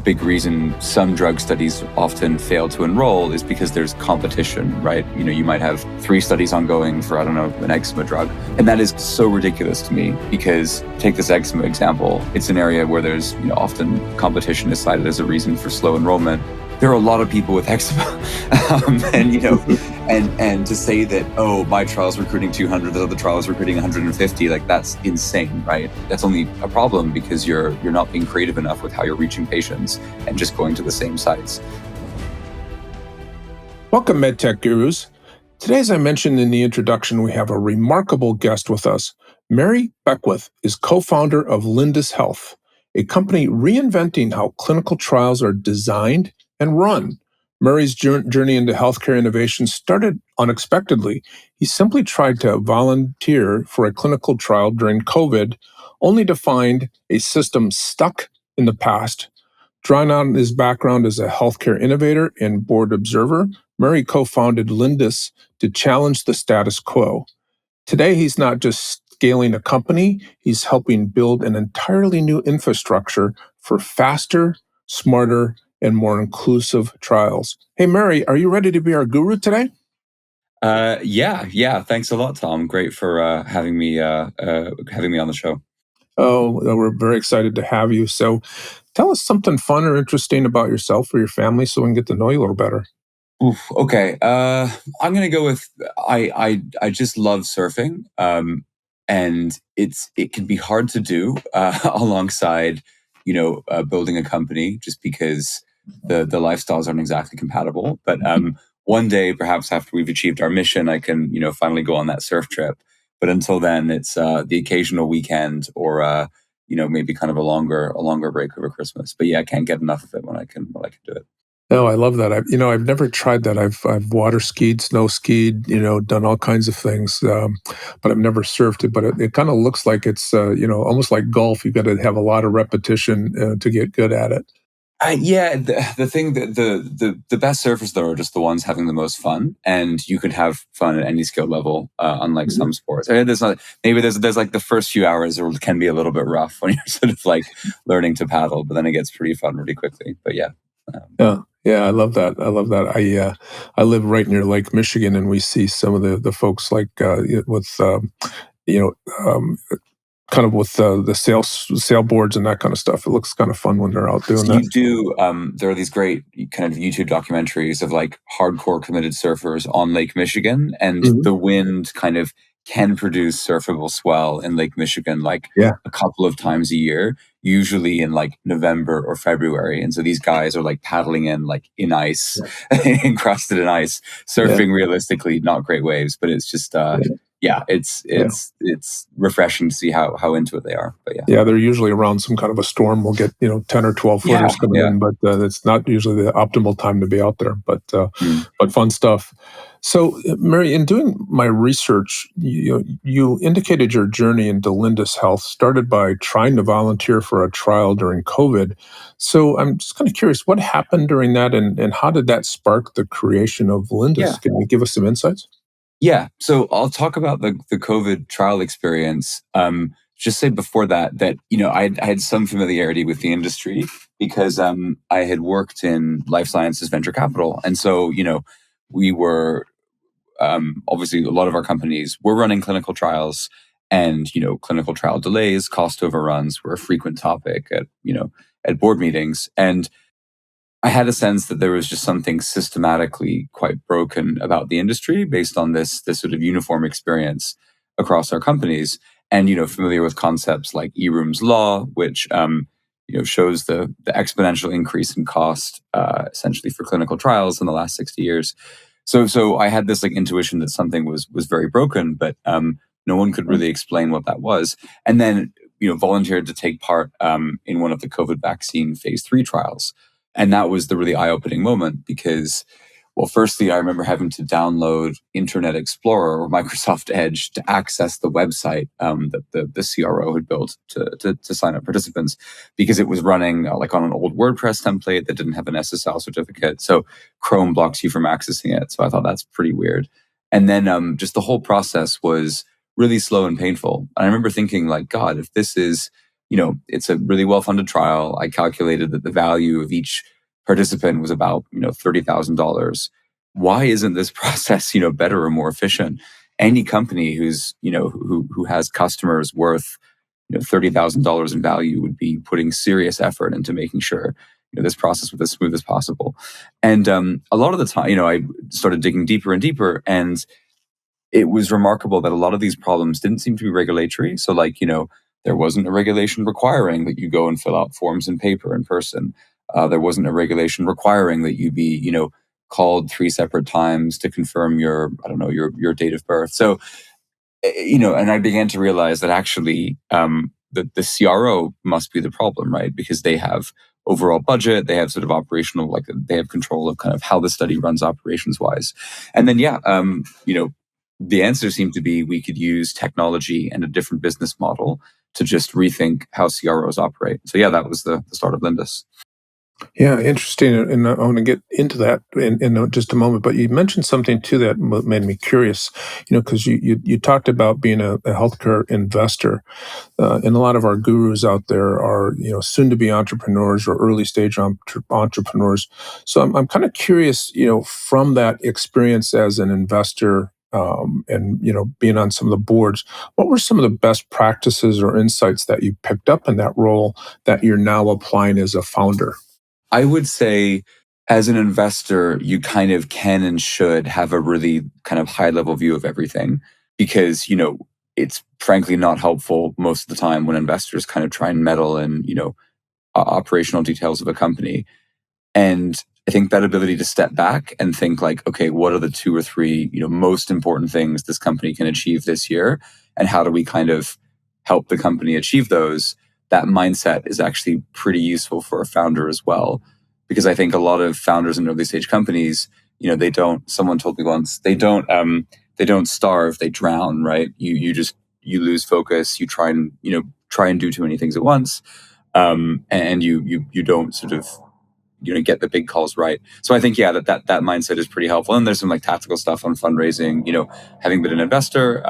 big reason some drug studies often fail to enroll is because there's competition, right? You might have 3 studies ongoing for, I don't know, an eczema drug. And that is so ridiculous to me because take this eczema example. It's an area where there's often competition is cited as a reason for slow enrollment. There are a lot of people with eczema. And to say that, oh, my trial's recruiting 200, the other trial's recruiting 150, like that's insane, right? That's only a problem because you're not being creative enough with how you're reaching patients and just going to the same sites. Welcome, MedTech Gurus. Today, as I mentioned in the introduction, we have a remarkable guest with us. Meri Beckwith is co-founder of Lindus Health, a company reinventing how clinical trials are designed and run. Meri's journey into healthcare innovation started unexpectedly. He simply tried to volunteer for a clinical trial during COVID, only to find a system stuck in the past. Drawing on his background as a healthcare innovator and board observer, Meri co-founded Lindus to challenge the status quo. Today, he's not just scaling a company, he's helping build an entirely new infrastructure for faster, smarter, and more inclusive trials. Hey, Meri, are you ready to be our guru today? Yeah. Thanks a lot, Tom. Great for having me on the show. Oh, we're very excited to have you. So tell us something fun or interesting about yourself or your family so we can get to know you a little better. Oof, okay. I'm gonna go with I just love surfing. And it can be hard to do alongside building a company just because the lifestyles aren't exactly compatible. But one day, perhaps after we've achieved our mission, I can finally go on that surf trip. But until then, it's the occasional weekend or maybe kind of a longer break over Christmas. But yeah, I can't get enough of it when I can do it. Oh, I love that. I've never tried that. I've water skied, snow skied, done all kinds of things, but I've never surfed it. But it kind of looks like it's, almost like golf. You've got to have a lot of repetition to get good at it. Yeah, the thing that the best surfers though are just the ones having the most fun, and you can have fun at any skill level, unlike some sports. There's like the first few hours can be a little bit rough when you're sort of like learning to paddle, but then it gets pretty fun really quickly. But yeah. Yeah, I love that. I live right near Lake Michigan, and we see some of the folks like with kind of with the sailboards and that kind of stuff. It looks kind of fun when they're out doing that. You do. There are these great kind of YouTube documentaries of like hardcore committed surfers on Lake Michigan, and the wind kind of can produce surfable swell in Lake Michigan like a couple of times a year, usually in like November or February. And so these guys are like paddling in ice, encrusted in ice, surfing realistically, not great waves, but it's just it's refreshing to see how into it they are. But yeah, they're usually around some kind of a storm. We'll get 10 or 12 footers coming in, but it's not usually the optimal time to be out there. But fun stuff. So, Meri, in doing my research, you indicated your journey into Lindus Health started by trying to volunteer for a trial during COVID. So, I'm just kind of curious, what happened during that, and how did that spark the creation of Lindus? Yeah. Can you give us some insights? Yeah, so I'll talk about the COVID trial experience. Just say before that I had some familiarity with the industry because I had worked in life sciences venture capital, and so we were obviously a lot of our companies were running clinical trials, and clinical trial delays, cost overruns were a frequent topic at board meetings, and I had a sense that there was just something systematically quite broken about the industry based on this sort of uniform experience across our companies. And, familiar with concepts like Eroom's law, which, shows the exponential increase in cost, essentially for clinical trials in the last 60 years. So I had this like intuition that something was very broken, but no one could really explain what that was. And then, volunteered to take part in one of the COVID vaccine phase 3 trials. And that was the really eye-opening moment because, well, firstly, I remember having to download Internet Explorer or Microsoft Edge to access the website that the CRO had built to sign up participants because it was running like on an old WordPress template that didn't have an SSL certificate. So Chrome blocks you from accessing it. So I thought that's pretty weird. And then just the whole process was really slow and painful. And I remember thinking like, God, if this is it's a really well-funded trial. I calculated that the value of each participant was about, $30,000. Why isn't this process, better or more efficient? Any company who has customers worth, $30,000 in value would be putting serious effort into making sure, this process was as smooth as possible. And a lot of the time, I started digging deeper and deeper, and it was remarkable that a lot of these problems didn't seem to be regulatory. So, there wasn't a regulation requiring that you go and fill out forms in paper in person. There wasn't a regulation requiring that you be, called 3 separate times to confirm your, I don't know, your date of birth. So, and I began to realize that actually the CRO must be the problem, right? Because they have overall budget, they have sort of operational, like they have control of kind of how the study runs operations wise. And then, the answer seemed to be we could use technology and a different business model to just rethink how CROs operate. So yeah, that was the start of Lindus. Yeah, interesting. And I want to get into that in just a moment. But you mentioned something too that made me curious, because you talked about being a healthcare investor. And a lot of our gurus out there are, soon to be entrepreneurs or early stage entrepreneurs. So I'm kind of curious, from that experience as an investor, and being on some of the boards, what were some of the best practices or insights that you picked up in that role that you're now applying as a founder? I would say as an investor, you kind of can and should have a really kind of high level view of everything because, it's frankly not helpful most of the time when investors kind of try and meddle in, operational details of a company. And I think that ability to step back and think like, okay, what are the 2 or 3, most important things this company can achieve this year? And how do we kind of help the company achieve those? That mindset is actually pretty useful for a founder as well. Because I think a lot of founders in early stage companies, they don't, someone told me once, they don't starve, they drown, right? You lose focus, you try and do too many things at once. And you don't sort of get the big calls right. So I think that mindset is pretty helpful. And there's some like tactical stuff on fundraising. Having been an investor,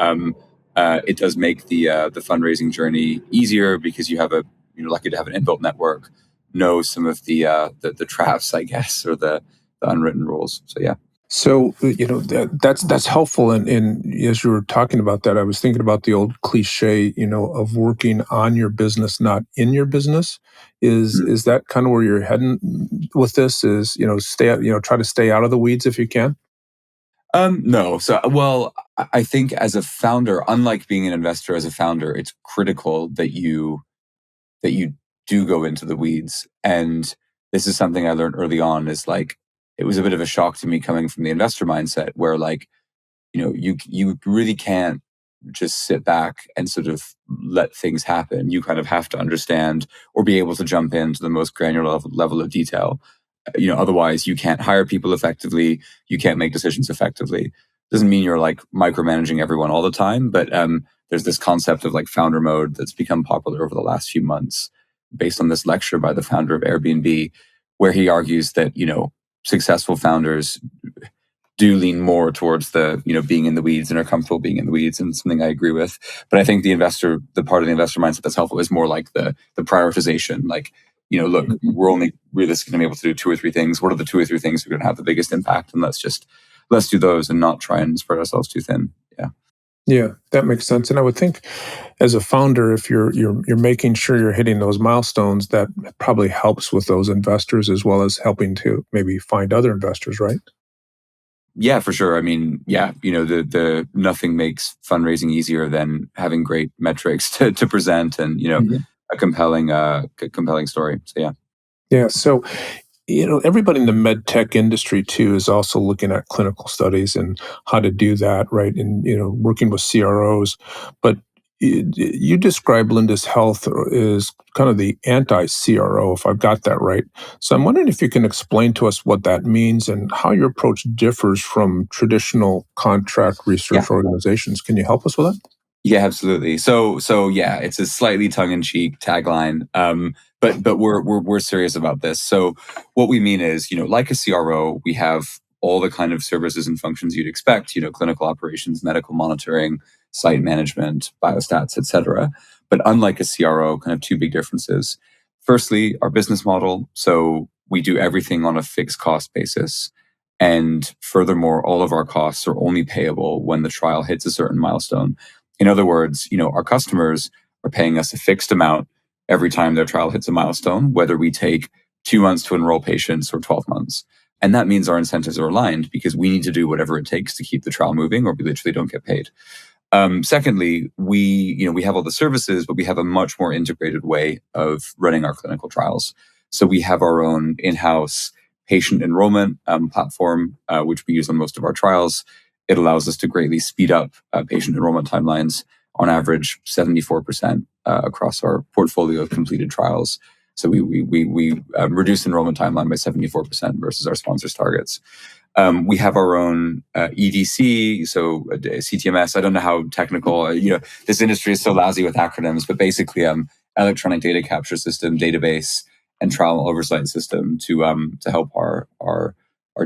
it does make the fundraising journey easier because you have you're lucky to have an inbuilt network, know some of the traps, I guess, or the unwritten rules. So yeah. So that's helpful. And as you were talking about that, I was thinking about the old cliche, of working on your business, not in your business. Is that kind of where you're heading with this? Is try to stay out of the weeds if you can. No. So, well, I think as a founder, unlike being an investor, as a founder, it's critical that you do go into the weeds. And this is something I learned early on is like, it was a bit of a shock to me coming from the investor mindset where like, you really can't just sit back and sort of let things happen. You kind of have to understand or be able to jump into the most granular level of detail. Otherwise you can't hire people effectively. You can't make decisions effectively. Doesn't mean you're like micromanaging everyone all the time, but there's this concept of like founder mode that's become popular over the last few months based on this lecture by the founder of Airbnb, where he argues that, successful founders do lean more towards the, being in the weeds and are comfortable being in the weeds, and something I agree with. But I think the part of the investor mindset that's helpful is more like the prioritization. Like, look, we're only realistically going to be able to do 2 or 3 things. What are the 2 or 3 things that are going to have the biggest impact? And let's do those and not try and spread ourselves too thin. Yeah. Yeah, that makes sense. And I would think as a founder, if you're making sure you're hitting those milestones, that probably helps with those investors as well as helping to maybe find other investors, right? Yeah, for sure. I mean, yeah, the nothing makes fundraising easier than having great metrics to present and, Mhm. a compelling story. So yeah. Yeah. So everybody in the med tech industry too is also looking at clinical studies and how to do that, right? And working with CROs. But you describe Lindus Health as kind of the anti-CRO, if I've got that right. So I'm wondering if you can explain to us what that means and how your approach differs from traditional contract Yeah. research organizations. Can you help us with that? Yeah, absolutely. So yeah, it's a slightly tongue-in-cheek tagline, but we're serious about this. So what we mean is, like a CRO, we have all the kind of services and functions you'd expect, clinical operations, medical monitoring, site management, biostats, etc. But unlike a CRO, kind of two big differences. Firstly, our business model. So we do everything on a fixed cost basis. And furthermore, all of our costs are only payable when the trial hits a certain milestone. In other words, our customers are paying us a fixed amount every time their trial hits a milestone, whether we take 2 months to enroll patients or 12 months. And that means our incentives are aligned because we need to do whatever it takes to keep the trial moving, or we literally don't get paid. Secondly, we have all the services, but we have a much more integrated way of running our clinical trials. So we have our own in-house patient enrollment platform, which we use on most of our trials. It allows us to greatly speed up patient enrollment timelines, on average 74% across our portfolio of completed trials. So we reduce enrollment timeline by 74% versus our sponsors' targets. We have our own EDC, so CTMS. I don't know how technical. This industry is so lousy with acronyms, but basically, electronic data capture system, database, and trial oversight system to help our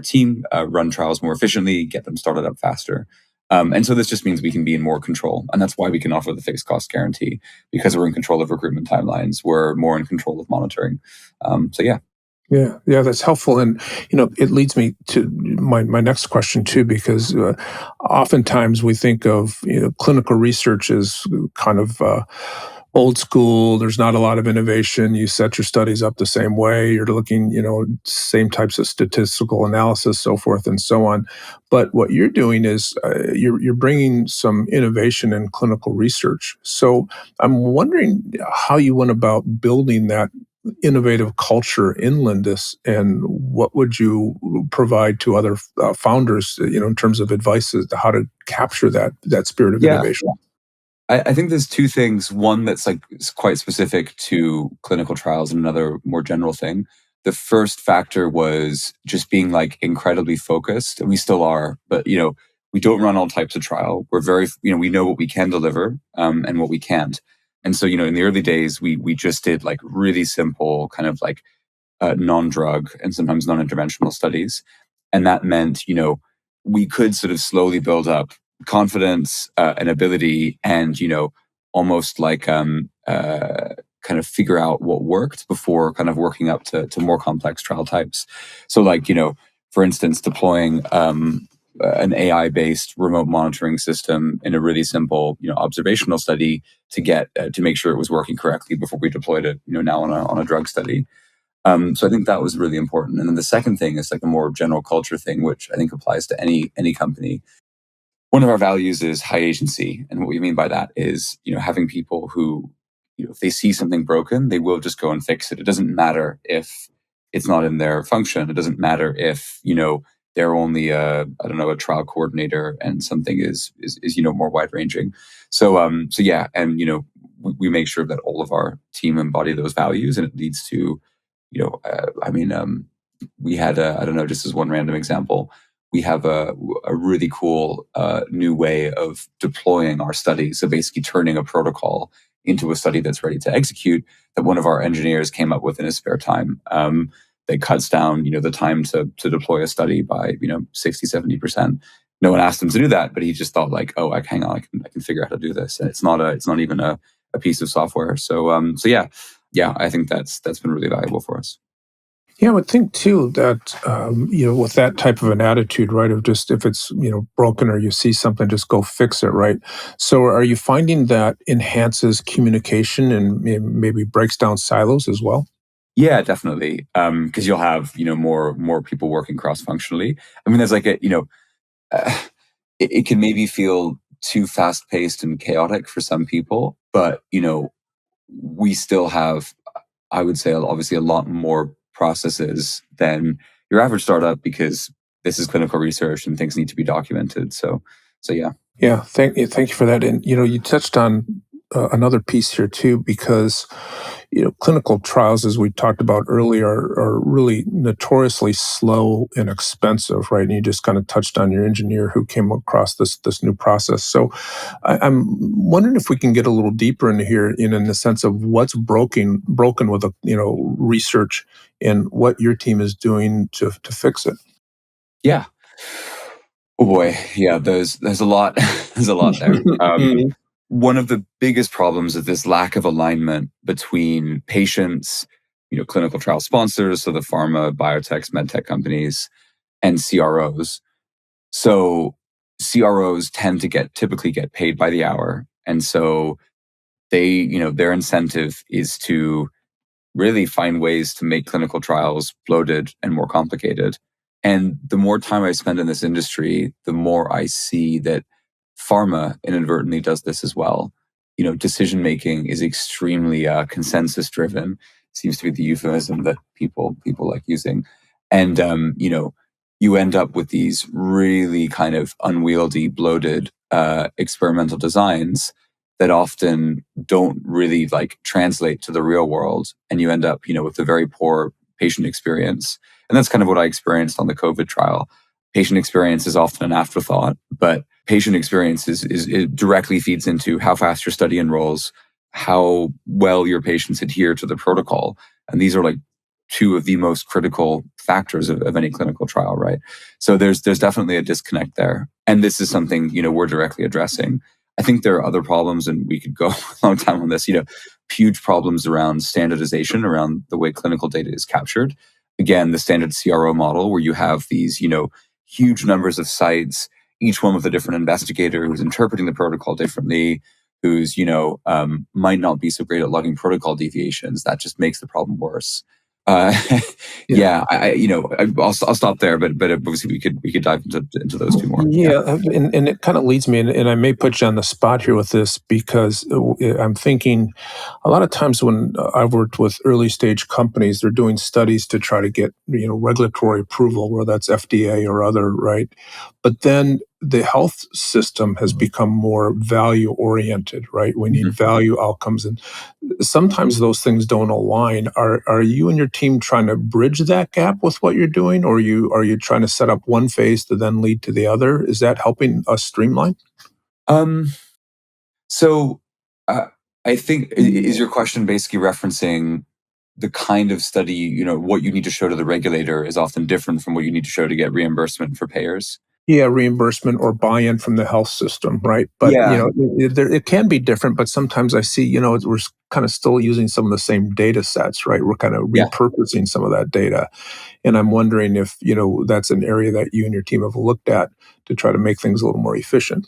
team run trials more efficiently, get them started up faster. And so this just means we can be in more control, and that's why we can offer the fixed cost guarantee, because we're in control of recruitment timelines. We're more in control of monitoring. So yeah. Yeah, that's helpful. And, it leads me to my next question too, because oftentimes we think of, clinical research as kind of old school. There's not a lot of innovation. You set your studies up the same way. You're looking, same types of statistical analysis, so forth and so on. But what you're doing is you're bringing some innovation in clinical research. So I'm wondering how you went about building that innovative culture in Lindus, and what would you provide to other founders, in terms of advice as to how to capture that spirit of Yeah. innovation? I think there's two things. One that's quite specific to clinical trials, and another more general thing. The first factor was just being incredibly focused, and we still are, but we don't run all types of trial. We're very, we know what we can deliver and what we can't. And so, in the early days, we just did really simple kind of non-drug and sometimes non-interventional studies. And that meant, we could sort of slowly build up confidence and ability, and, almost kind of figure out what worked before kind of working up to more complex trial types. So for instance, deploying an AI-based remote monitoring system in a really simple, observational study to get to make sure it was working correctly before we deployed it, now on a drug study. So I think that was really important. And then the second thing is a more general culture thing, which I think applies to any company. One of our values is high agency. And what we mean by that is, having people who, if they see something broken, they will just go and fix it. It doesn't matter if it's not in their function. It doesn't matter if, they're only a trial coordinator and something is more wide ranging. So yeah. And, we make sure that all of our team embody those values, and it leads to, we had I don't know, just as one random example, we have a really cool new way of deploying our study. So basically turning a protocol into a study that's ready to execute, that one of our engineers came up with in his spare time. That cuts down, the time to deploy a study by, 60, 70%. No one asked him to do that, but he just thought hang on, I can figure out how to do this. And it's not even a piece of software. So yeah, I think that's been really valuable for us. Yeah, I would think too that with that type of an attitude, right, of just if it's broken or you see something, just go fix it, right? So, are you finding that enhances communication and maybe breaks down silos as well? Yeah, definitely. Because you'll have more people working cross functionally. I mean, there's uh, it can maybe feel too fast paced and chaotic for some people, but we still have, I would say, obviously a lot more processes than your average startup, because this is clinical research and things need to be documented. So yeah. Yeah, thank you for that. And you touched on another piece here too, because clinical trials, as we talked about earlier, are really notoriously slow and expensive, right? And you just kind of touched on your engineer who came across this new process. So I'm wondering if we can get a little deeper into here, in the sense of what's broken with research, and what your team is doing to fix it. Yeah. Oh boy. Yeah. There's a lot. There's a lot there. Mhm. one of the biggest problems is this lack of alignment between patients, clinical trial sponsors, so the pharma, biotechs, medtech companies, and CROs. So CROs tend to typically get paid by the hour. And so their incentive is to really find ways to make clinical trials bloated and more complicated. And the more time I spend in this industry, the more I see that pharma inadvertently does this as well. Decision making is extremely consensus driven. Seems to be the euphemism that people like using, and you end up with these really kind of unwieldy, bloated experimental designs that often don't really like translate to the real world, and you end up with a very poor patient experience. And that's kind of what I experienced on the COVID trial. Patient experience is often an afterthought, but patient experience it directly feeds into how fast your study enrolls, how well your patients adhere to the protocol. And these are like two of the most critical factors of any clinical trial, right? So there's definitely a disconnect there. And this is something, we're directly addressing. I think there are other problems, and we could go a long time on this, huge problems around standardization, around the way clinical data is captured. Again, the standard CRO model where you have these, huge numbers of sites, each one with a different investigator who's interpreting the protocol differently, who's, might not be so great at logging protocol deviations. That just makes the problem worse. Uh, yeah, I'll stop there, but obviously we could dive into those two more. Yeah. Yeah, and it kind of leads me, and I may put you on the spot here with this because I'm thinking a lot of times when I've worked with early stage companies, they're doing studies to try to get regulatory approval, whether that's FDA or other, right? But then the health system has become more value oriented, right? We need Mhm. value outcomes, and sometimes those things don't align. Are you and your team trying to bridge that gap with what you're doing, or are you trying to set up one phase to then lead to the other? Is that helping us streamline? Um, so uh, I think is your question basically referencing the kind of study, what you need to show to the regulator is often different from what you need to show to get reimbursement for payers. Yeah, reimbursement or buy-in from the health system, right? But Yeah, it can be different. But sometimes I see, we're kind of still using some of the same data sets, right? We're kind of yeah. repurposing some of that data. And I'm wondering if, that's an area that you and your team have looked at to try to make things a little more efficient.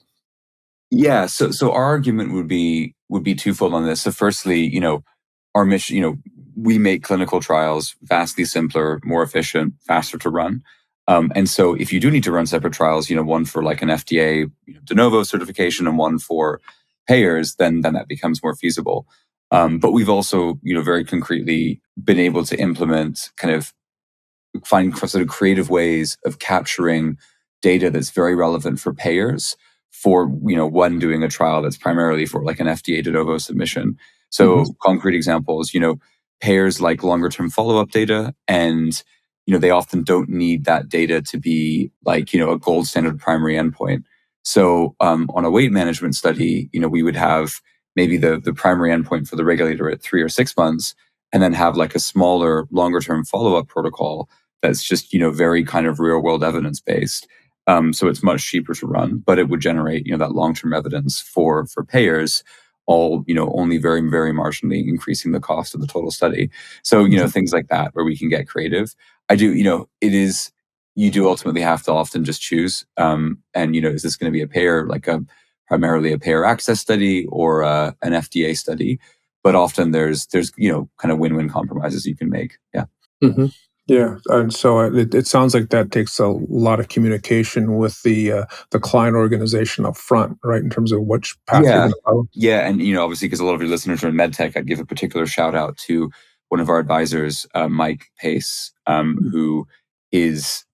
Yeah, so our argument would be twofold on this. So firstly, our mission, we make clinical trials vastly simpler, more efficient, faster to run. And so if you do need to run separate trials, one for like an FDA de novo certification and one for payers, then that becomes more feasible. But we've also, very concretely been able to implement kind of find sort of creative ways of capturing data that's very relevant for payers for one doing a trial that's primarily for like an FDA de novo submission. Hmm. So concrete examples, payers like longer term follow up data, and they often don't need that data to be like a gold standard primary endpoint. So on a weight management study, we would have maybe the primary endpoint for the regulator at 3 or 6 months, and then have like a smaller, longer term follow up protocol that's just very kind of real world evidence based. So it's much cheaper to run, but it would generate that long term evidence for payers, all only very very marginally increasing the cost of the total study. So things like that where we can get creative. I do it is you do ultimately have to often just choose. And is this going to be a payer like a primarily a payer access study or an FDA study? But often there's kind of win win compromises you can make. Yeah. Hmm. Yeah, and so it sounds like that takes a lot of communication with the client organization up front, right? In terms of which path you're Yeah. going to follow. Yeah. And, obviously, because a lot of your listeners are in medtech, I'd give a particular shout out to one of our advisors, Mike Pace, who is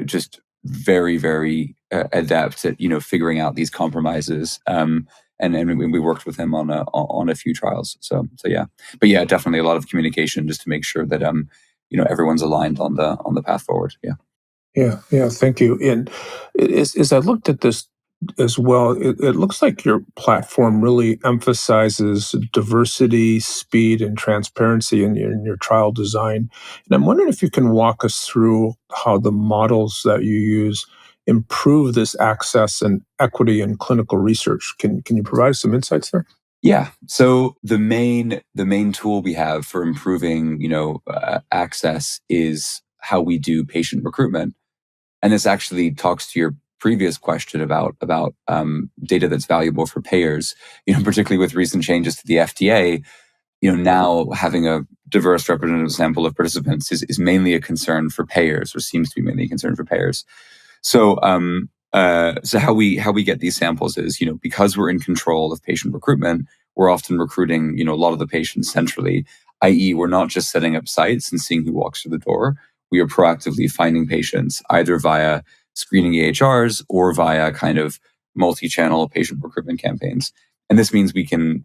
just very, very adept at, figuring out these compromises. And we worked with him on a few trials. So yeah. But yeah, definitely a lot of communication just to make sure that, everyone's aligned on the path forward. Yeah. Yeah, yeah, thank you. And as I looked at this as well, it looks like your platform really emphasizes diversity, speed, and transparency in your trial design. And I'm wondering if you can walk us through how the models that you use improve this access and equity in clinical research? Can you provide some insights there? Yeah. So the main tool we have for improving, access is how we do patient recruitment. And this actually talks to your previous question about data that's valuable for payers. Particularly with recent changes to the FDA. Now having a diverse representative sample of participants is mainly a concern for payers, or seems to be mainly a concern for payers. So how we get these samples is, because we're in control of patient recruitment, we're often recruiting, a lot of the patients centrally, i.e., we're not just setting up sites and seeing who walks through the door. We are proactively finding patients either via screening EHRs or via kind of multi-channel patient recruitment campaigns. And this means we can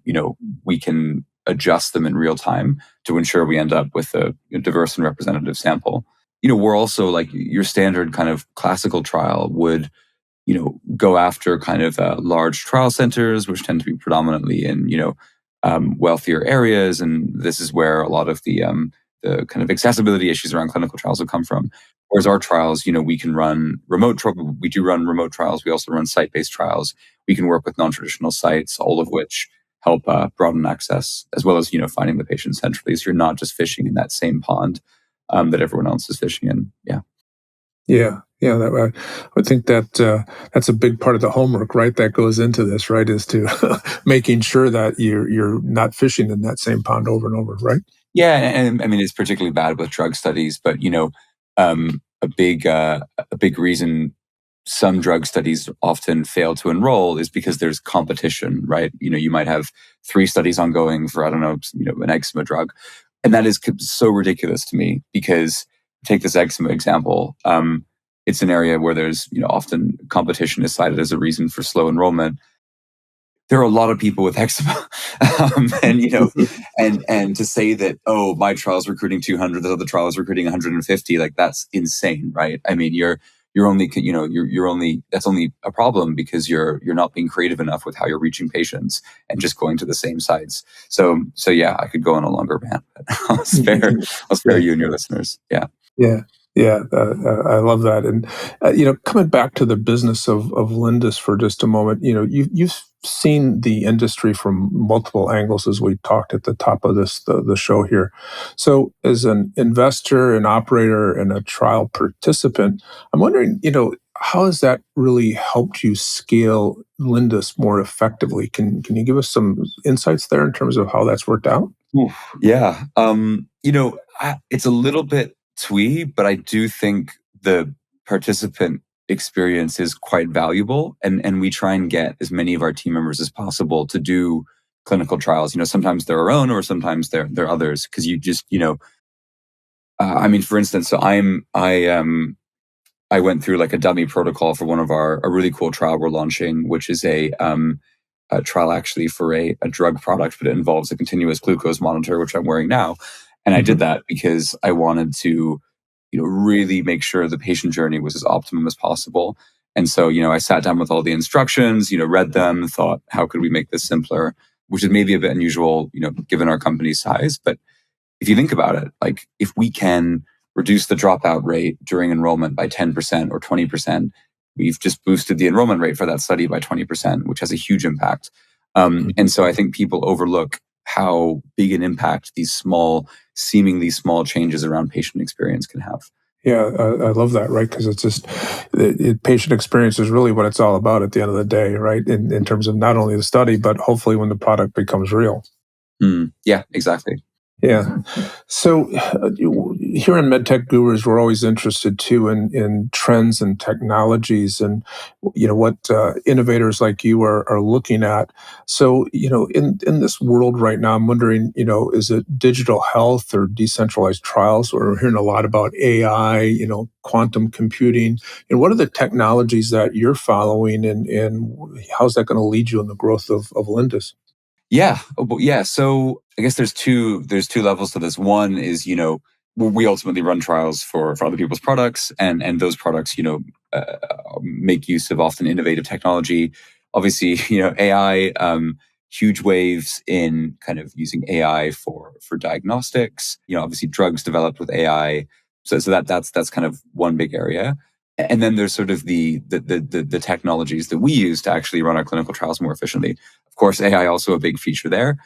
adjust them in real time to ensure we end up with a diverse and representative sample. We're also like your standard kind of classical trial would, go after kind of large trial centers, which tend to be predominantly in, wealthier areas. And this is where a lot of the kind of accessibility issues around clinical trials will come from. Whereas our trials, we can run we do run remote trials. We also run site-based trials. We can work with non-traditional sites, all of which help broaden access, as well as, finding the patient centrally. So you're not just fishing in that same pond that everyone else is fishing in. Yeah. Yeah. I would think that that's a big part of the homework, right? That goes into this, right? Is to making sure that you're not fishing in that same pond over and over, right? Yeah, and I mean it's particularly bad with drug studies, but a big reason some drug studies often fail to enroll is because there's competition, right? You might have 3 studies ongoing for, I don't know, an eczema drug, and that is so ridiculous to me because take this eczema example. It's an area where there's often competition is cited as a reason for slow enrollment. There are a lot of people with eczema, and and to say that, oh, my trial's recruiting 200, the other trial is recruiting 150, like that's insane, right? I mean, you're only you're only that's only a problem because you're not being creative enough with how you're reaching patients and just going to the same sites. So yeah, I could go on a longer rant, but I'll spare Yeah. you and your listeners. Yeah. Yeah, yeah, I love that. And coming back to the business of Lindus for just a moment, you've seen the industry from multiple angles, as we talked at the top of the show here. So, as an investor, an operator, and a trial participant, I'm wondering, how has that really helped you scale Lindus more effectively? Can you give us some insights there in terms of how that's worked out? Oof, yeah. It's a little bit twee, but I do think the participant experience is quite valuable, and we try and get as many of our team members as possible to do clinical trials. Sometimes they're our own, or sometimes they're others. Because you just, I mean, for instance, I went through like a dummy protocol for one of a really cool trial we're launching, which is a trial actually for a drug product, but it involves a continuous glucose monitor, which I'm wearing now. And I did that because I wanted to, really make sure the patient journey was as optimum as possible. And so, I sat down with all the instructions, read them, thought, how could we make this simpler? Which is maybe a bit unusual, given our company's size. But if you think about it, like if we can reduce the dropout rate during enrollment by 10% or 20%, we've just boosted the enrollment rate for that study by 20%, which has a huge impact. And so I think people overlook how big an impact these seemingly small changes around patient experience can have. Yeah, I love that, right? Because it's just patient experience is really what it's all about at the end of the day, right? In terms of not only the study, but hopefully when the product becomes real. Yeah, exactly. Yeah. So here in MedTech Gurus, we're always interested too in trends and technologies, and what innovators like you are looking at. So in this world right now, I'm wondering, is it digital health or decentralized trials? We're hearing a lot about AI, quantum computing, and what are the technologies that you're following, and how's that going to lead you in the growth of Lindus? Yeah. Well, yeah. So I guess there's two levels to this. One is, we ultimately run trials for other people's products, and those products, uh, make use of often innovative technology. Obviously, AI, huge waves in kind of using AI for diagnostics. Obviously drugs developed with AI. So that's kind of one big area. And then there's sort of the technologies that we use to actually run our clinical trials more efficiently. Of course, AI also a big feature there.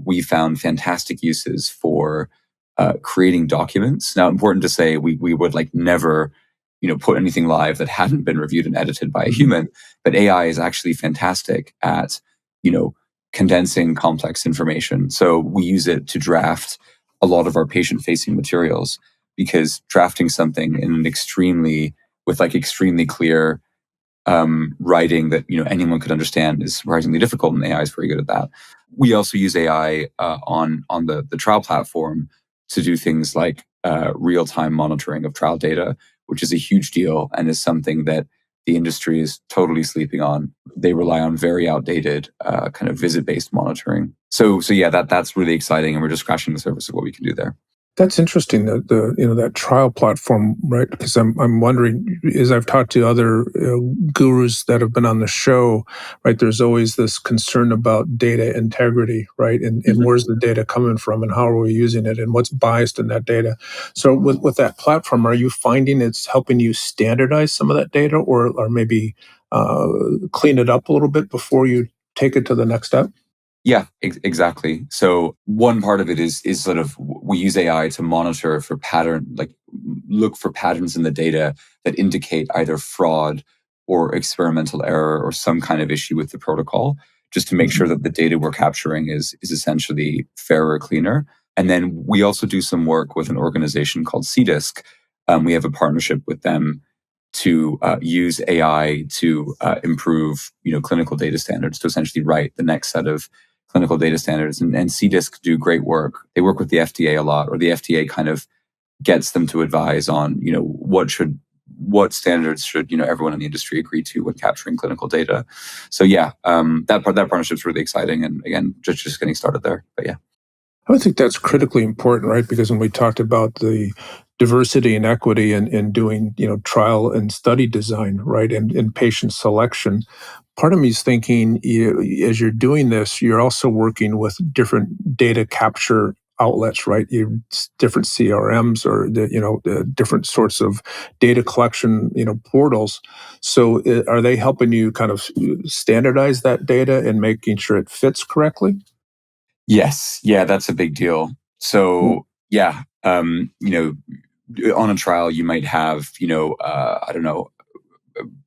We found fantastic uses for creating documents. Now, important to say, we would like never, put anything live that hadn't been reviewed and edited by a human. But AI is actually fantastic at, condensing complex information. So we use it to draft a lot of our patient-facing materials, because drafting something in an extremely clear writing that anyone could understand is surprisingly difficult, and AI is very good at that. We also use AI on the trial platform to do things like real-time monitoring of trial data, which is a huge deal and is something that the industry is totally sleeping on. They rely on very outdated kind of visit-based monitoring. So yeah, that's really exciting, and we're just scratching the surface of what we can do there. That's interesting, that that trial platform, right? Because I'm wondering, as I've talked to other gurus that have been on the show, right? There's always this concern about data integrity, right? And where's the data coming from, and how are we using it, and what's biased in that data? So with that platform, are you finding it's helping you standardize some of that data, or maybe clean it up a little bit before you take it to the next step? Yeah, exactly. So one part of it is sort of, we use AI to monitor for look for patterns in the data that indicate either fraud or experimental error or some kind of issue with the protocol, just to make sure that the data we're capturing is essentially fairer, cleaner. And then we also do some work with an organization called CDISC. We have a partnership with them to use AI to improve, clinical data standards, to essentially write the next set of clinical data standards. And CDISC do great work. They work with the FDA a lot, or the FDA kind of gets them to advise on, what standards should everyone in the industry agree to when capturing clinical data. So yeah, that partnership's really exciting, and again, just getting started there. But yeah. I would think that's critically important, right? Because when we talked about the diversity and equity in doing, trial and study design, right, and patient selection, part of me is thinking, as you're doing this, you're also working with different data capture outlets, right? Different CRMs, or the different sorts of data collection, portals. So, are they helping you kind of standardize that data and making sure it fits correctly? Yes, yeah, that's a big deal. So yeah, on a trial you might have, I don't know,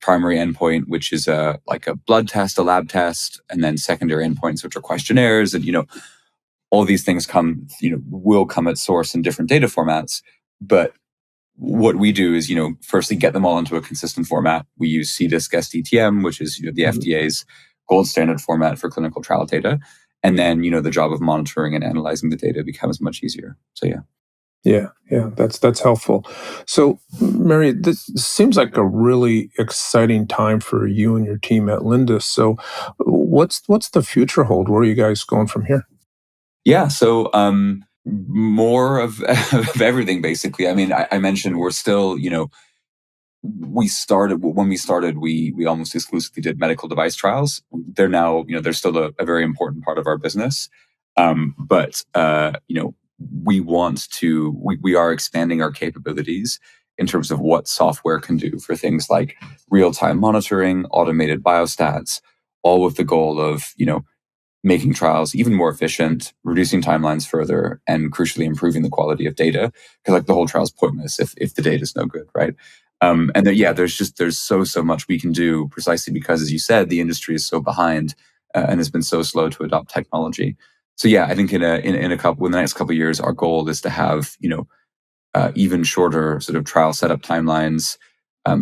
primary endpoint, which is like a blood test, a lab test, and then secondary endpoints, which are questionnaires, and all these things will come at source in different data formats. But what we do is, firstly get them all into a consistent format. We use CDISC SDTM, which is the FDA's gold standard format for clinical trial data, and then the job of monitoring and analyzing the data becomes much easier. So yeah. Yeah, that's helpful. So, Meri, this seems like a really exciting time for you and your team at Lindus. So, what's the future hold? Where are you guys going from here? Yeah, so more of, of everything, basically. I mean, I mentioned we're still, when we started, we almost exclusively did medical device trials. They're now, they're still a very important part of our business. But we are expanding our capabilities in terms of what software can do for things like real-time monitoring, automated biostats, all with the goal of, making trials even more efficient, reducing timelines further, and crucially improving the quality of data. Because like the whole trial is pointless if the data is no good, right? And yeah, there's so much we can do, precisely because, as you said, the industry is so behind and has been so slow to adopt technology. So yeah, I think in the next couple of years, our goal is to have even shorter sort of trial setup timelines,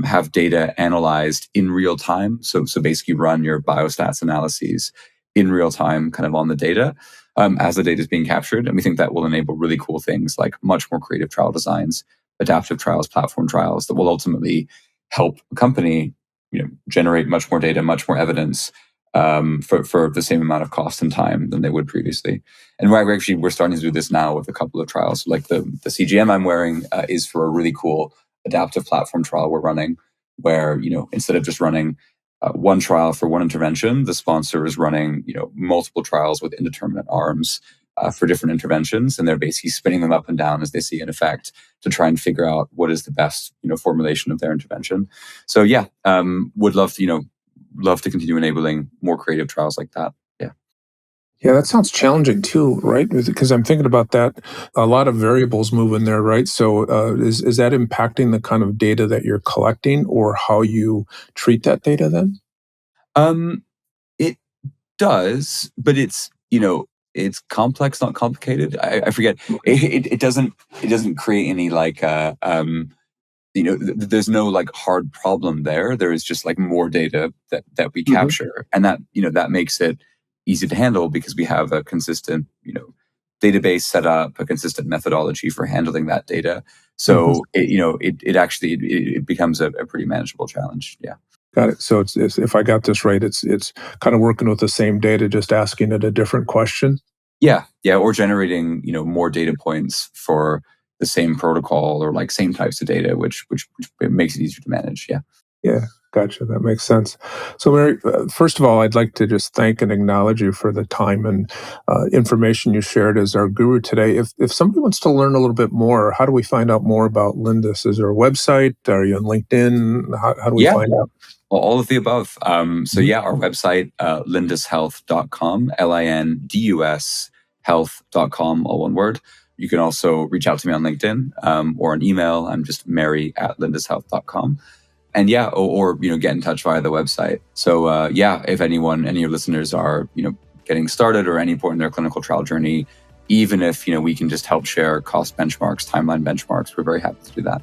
have data analyzed in real time. So basically run your biostats analyses in real time, kind of on the data as the data is being captured. And we think that will enable really cool things like much more creative trial designs, adaptive trials, platform trials that will ultimately help a company, generate much more data, much more evidence for the same amount of cost and time than they would previously. And we're starting to do this now with a couple of trials. Like the CGM I'm wearing is for a really cool adaptive platform trial we're running, where instead of just running one trial for one intervention, the sponsor is running multiple trials with indeterminate arms for different interventions, and they're basically spinning them up and down as they see an effect to try and figure out what is the best formulation of their intervention. So yeah, would love to continue enabling more creative trials like that. Yeah. Yeah, that sounds challenging too, right? Because I'm thinking about that. A lot of variables move in there, right? So is that impacting the kind of data that you're collecting or how you treat that data then? It does, but it's complex, not complicated. I forget. It doesn't create any like there's no like hard problem there. There is just like more data that we Hmm. capture, and that makes it easy to handle because we have a consistent database set up, a consistent methodology for handling that data. Hmm. So it becomes a pretty manageable challenge. Yeah. Got it. So it's if I got this right, it's kind of working with the same data, just asking it a different question. Yeah, yeah, or generating more data points for the same protocol or like same types of data, which it makes it easier to manage. Yeah. Yeah, gotcha. That makes sense. So, Mary, first of all, I'd like to just thank and acknowledge you for the time and information you shared as our guru today. If somebody wants to learn a little bit more, how do we find out more about Lindus? Is there a website? Are you on LinkedIn? How do we Yeah, find out? all of the above. So Mhm. yeah, our website, lindushealth.com, LINDUS health.com, all one word. You can also reach out to me on LinkedIn or an email. I'm just mary@lindushealth.com. And yeah, or get in touch via the website. So yeah, if any of your listeners are getting started or any point in their clinical trial journey, even if we can just help share cost benchmarks, timeline benchmarks, we're very happy to do that.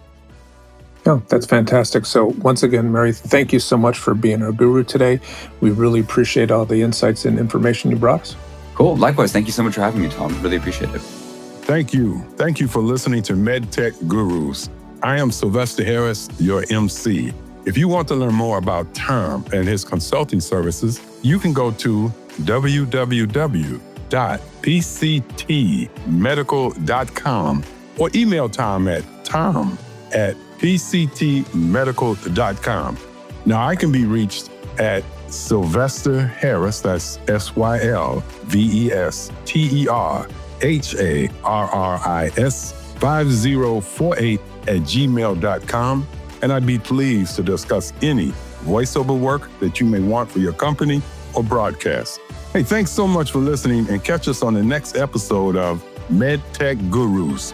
Oh, that's fantastic. So, once again, Mary, thank you so much for being our guru today. We really appreciate all the insights and information you brought us. Cool. Likewise, thank you so much for having me, Tom. Really appreciate it. Thank you. Thank you for listening to MedTech Gurus. I am Sylvester Harris, your MC. If you want to learn more about Tom and his consulting services, you can go to www.pctmedical.com or email Tom at tom@pctmedical.com. Now, I can be reached at Sylvester Harris, that's SylvesterHarris 5048@gmail.com, and I'd be pleased to discuss any voiceover work that you may want for your company or broadcast. Hey, thanks so much for listening, and catch us on the next episode of MedTech Gurus.